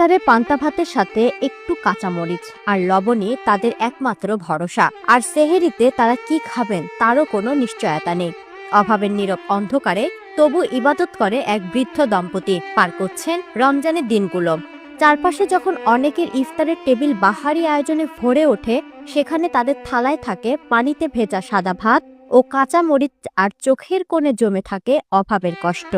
ইফতারে পান্তা ভাতের সাথে একটু কাঁচামরিচ আর লবণই তাদের একমাত্র ভরসা। আর সেহেরিতে তারা কি খাবেন তারও কোনো নিশ্চয়তা নেই। অভাবের নীরব অন্ধকারে তবু ইবাদত করে এক বৃদ্ধ দম্পতি পার করছেন রমজানের দিনগুলো। চারপাশে যখন অনেকের ইফতারের টেবিল বাহারি আয়োজনে ভরে ওঠে, সেখানে তাদের থালায় থাকে পানিতে ভেজা সাদা ভাত ও কাঁচা মরিচ, আর চোখের কোণে জমে থাকে অভাবের কষ্ট।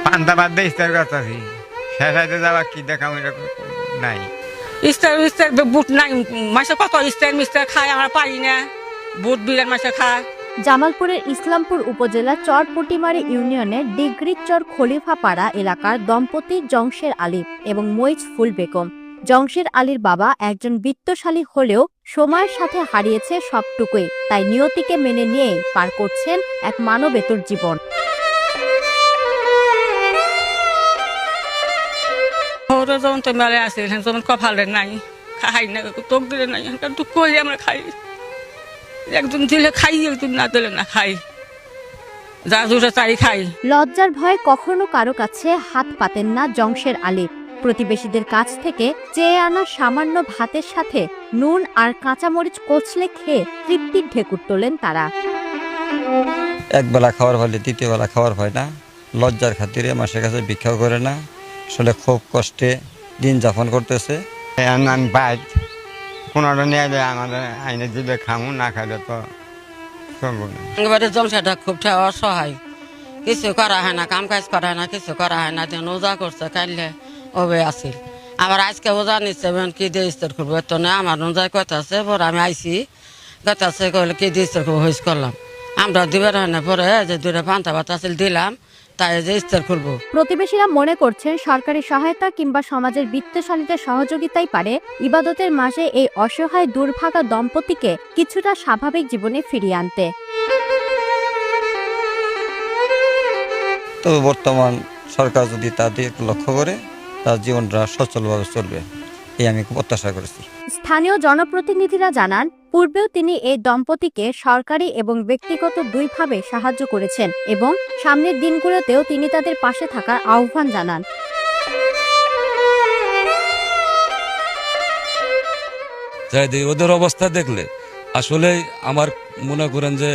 পান্তা বাদ দিয়ে ইস্তার করতেছি, শেষ হইতে যাওয়া কি দেখাম এরকম নাই। ইস্তার ইস্তার বুট নাই, মাসে কত ইস্তার মিস্তার খায়, আমরা পারি না। বুট বিরাট মাসে খায়। জামালপুরের ইসলামপুর উপজেলার চরপটিমারি ইউনিয়নের ডিগ্রিচর খলিফাপাড়া এলাকার দম্পতি জংশের আলী এবং মইজ ফুল বেগম। জংশের আলীর বাবা একজন বিত্তশালী হলেও সময়ের সাথে হারিয়েছে সবটুকুই, তাই নিয়তিকে মেনে নিয়েই পার করছেন এক মানবেতর জীবন। ওরা যখন তো মেলে আসে যেমন কপালে নাই, খাই না, তোক দিলে নাই, তো কই আমরা খাই। একজন দিলে খাই, একজন না দিলে না খাই, যা দুটো তাই খাই। লজ্জার ভয়ে কখনো কারো কাছে হাত পাতেন না জংশের আলী। প্রতিবেশীদের কাছ থেকে চেয়ে আনা সামান্য ভাতের সাথে নুন আর কাঁচামরিচ কচলে খেয়ে তৃপ্তির ঢেকুর তোলেন তারা। একবেলা খাওয়ার ফলে দ্বিতীয় বেলা খাওয়ার হয় না। লজ্জার খাতিরে মাসের কাছে ভিক্ষাও করে না, আসলে খুব কষ্টে দিন যাপন করতেছে। আমি বাইক কোনোটা নিয়ে এলে আমাদের আইনে দিলে খামু, না খাইলে তো চলবো না। এবারে জংশাটা খুব অসহায়, কিছু করা হয় না, কাম কাজ করা হয় না, কিছু করা হয় না। যেন ওজা করছে কাইলে ওবে আসিল, আবার আজকে ওজা নিচ্ছে, কি দিয়ে ইস্তার করবো তো না। আমার ওজায় কথা আছে, পরে আমি আইসি কথা আছে, কইলে কি দিয়ে ইস্তার করবো হইস করলাম। আমরা দিবার হয় না, পরে যে দুটা পান্তা ভাত আসিল দিলাম, তাই যে ইস্তার করবো। প্রতিবেশীরা মনে করছেন সরকারি সহায়তা কিংবা সমাজের বিত্তশালীদের সহযোগিতাই পারে ইবাদতের মাঝে এই অসহায় দুর্ভাগা দম্পতিকে কিছুটা স্বাভাবিক জীবনে ফিরিয়ে আনতে। তবে বর্তমান সরকার যদি তাদের একটু লক্ষ্য করে, তার জীবনটা সচলভাবে চলবে, এই আমি খুব প্রত্যাশা করেছি। স্থানীয় জনপ্রতিনিধিরা জানান, পূর্বেও তিনি এই দম্পতিকে সরকারি এবং ব্যক্তিগত দুইভাবে সাহায্য করেছেন এবং সামনের দিনগুলোতেও তিনি তাদের পাশে থাকার আহ্বান জানান। ওদের অবস্থা দেখলে আসলে আমার মনে করেন যে